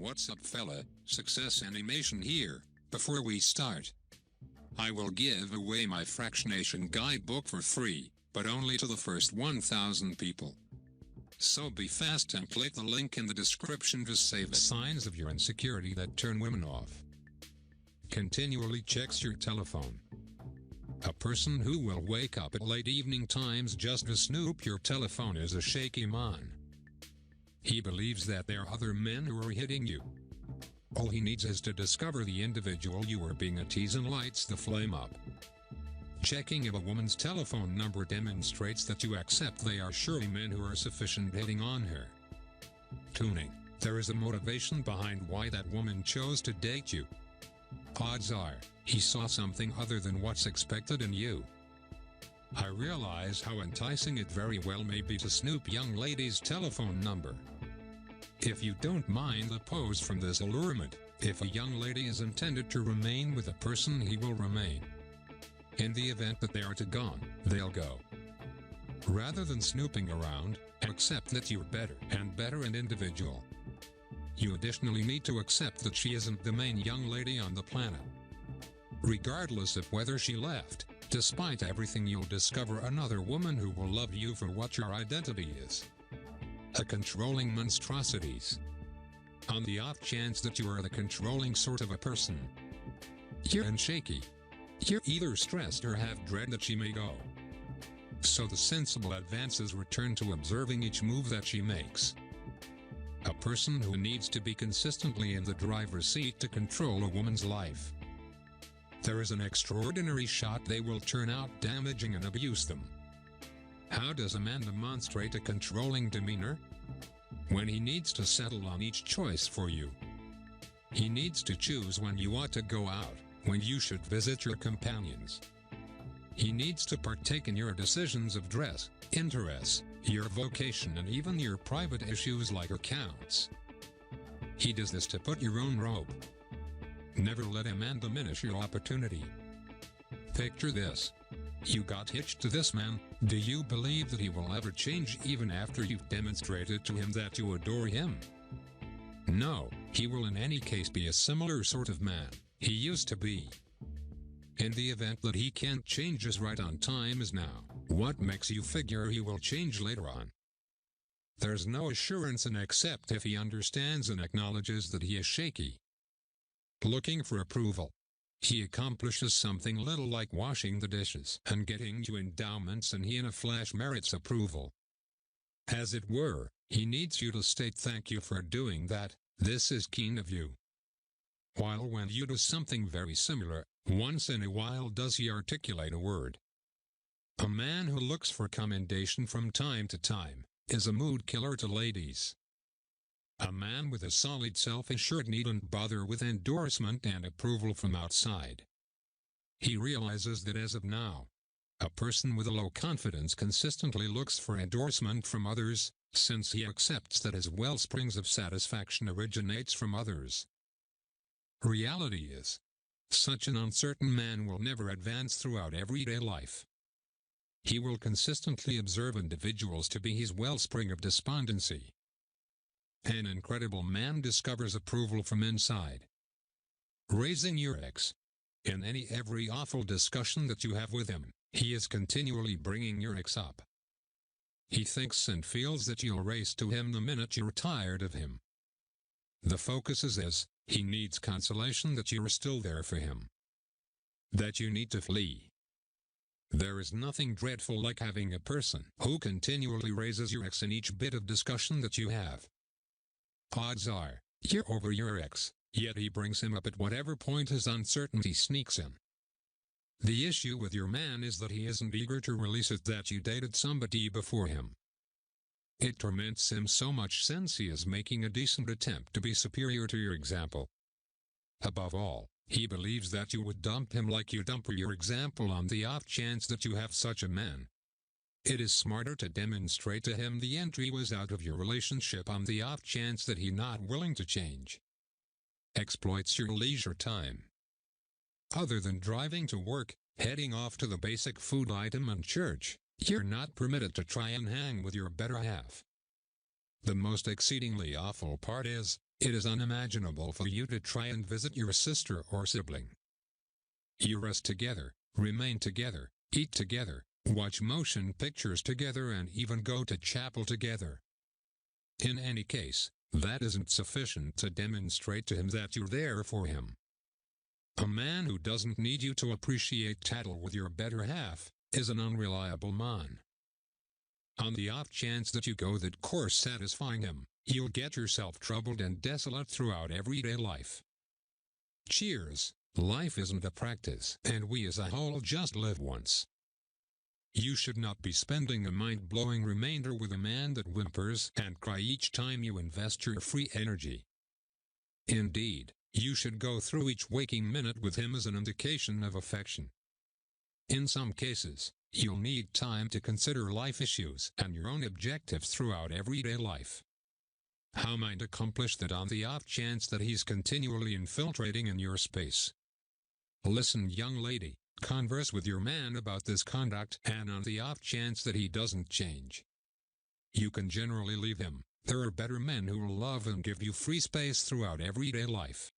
What's up fella, Success Animation here. Before we start, I will give away my fractionation guidebook for free, but only to the first 1,000 people. So be fast and click the link in the description to save the signs of your insecurity that turn women off. Continually checks your telephone. A person who will wake up at late evening times just to snoop your telephone is a shaky man. He believes that there are other men who are hitting you. All he needs is to discover the individual you are being a tease and lights the flame up. Checking of a woman's telephone number demonstrates that you accept they are surely men who are sufficient hitting on her. Tuning. There is a motivation behind why that woman chose to date you. Odds are, he saw something other than what's expected in you. I realize how enticing it very well may be to snoop young ladies' telephone number. If you don't mind the pose from this allurement, if a young lady is intended to remain with a person, he will remain. In the event that they are to gone, they'll go. Rather than snooping around, accept that you're better and better an individual. You additionally need to accept that she isn't the main young lady on the planet. Regardless of whether she left, despite everything you'll discover another woman who will love you for what your identity is. A controlling monstrosities. On the off chance that you are the controlling sort of a person, you're in shaky. You're either stressed or have dread that she may go. So the sensible advances return to observing each move that she makes. A person who needs to be consistently in the driver's seat to control a woman's life. There is an extraordinary shot they will turn out damaging and abuse them. How does a man demonstrate a controlling demeanor? When he needs to settle on each choice for you. He needs to choose when you ought to go out, when you should visit your companions. He needs to partake in your decisions of dress, interests, your vocation, and even your private issues like accounts. He does this to put your own rope. Never let a man diminish your opportunity. Picture this. You got hitched to this man. Do you believe that he will ever change even after you've demonstrated to him that you adore him? No, he will in any case be a similar sort of man he used to be. In the event that he can't change as right on time as now, what makes you figure he will change later on? There's no assurance in except if he understands and acknowledges that he is shaky. Looking for approval. He accomplishes something little like washing the dishes and getting you endowments, and he in a flash merits approval. As it were, he needs you to state thank you for doing that, this is keen of you. While when you do something very similar, once in a while does he articulate a word. A man who looks for commendation from time to time is a mood killer to ladies. A man with a solid self-assured needn't bother with endorsement and approval from outside. He realizes that as of now, a person with a low confidence consistently looks for endorsement from others, since he accepts that his wellsprings of satisfaction originates from others. Reality is, such an uncertain man will never advance throughout everyday life. He will consistently observe individuals to be his wellspring of despondency. An incredible man discovers approval from inside. Raising your ex. In every awful discussion that you have with him, he is continually bringing your ex up. He thinks and feels that you'll race to him the minute you're tired of him. The focus is he needs consolation that you're still there for him. That you need to flee. There is nothing dreadful like having a person who continually raises your ex in each bit of discussion that you have. Odds are, you're over your ex, yet he brings him up at whatever point his uncertainty sneaks in. The issue with your man is that he isn't eager to release it that you dated somebody before him. It torments him so much since he is making a decent attempt to be superior to your example. Above all, he believes that you would dump him like you dump your example on the off chance that you have such a man. It is smarter to demonstrate to him the entry was out of your relationship on the off chance that he's not willing to change. Exploits your leisure time. Other than driving to work, heading off to the basic food item and church, you're not permitted to try and hang with your better half. The most exceedingly awful part is, It is unimaginable for you to try and visit your sister or sibling. You rest together, remain together, eat together, watch motion pictures together, and even go to chapel together. In any case, that isn't sufficient to demonstrate to him that you're there for him. A man who doesn't need you to appreciate tattle with your better half is an unreliable man. On the off chance that you go that course satisfying him, you'll get yourself troubled and desolate throughout everyday life. Cheers. Life isn't a practice, and we as a whole just live once. You should not be spending a mind-blowing remainder with a man that whimpers and cries each time you invest your free energy. Indeed, you should go through each waking minute with him as an indication of affection. In some cases, you'll need time to consider life issues and your own objectives throughout everyday life. How might accomplish that on the off chance that he's continually infiltrating in your space? Listen, young lady, converse with your man about this conduct, and on the off chance that he doesn't change, you can generally leave him. There are better men who will love and give you free space throughout everyday life.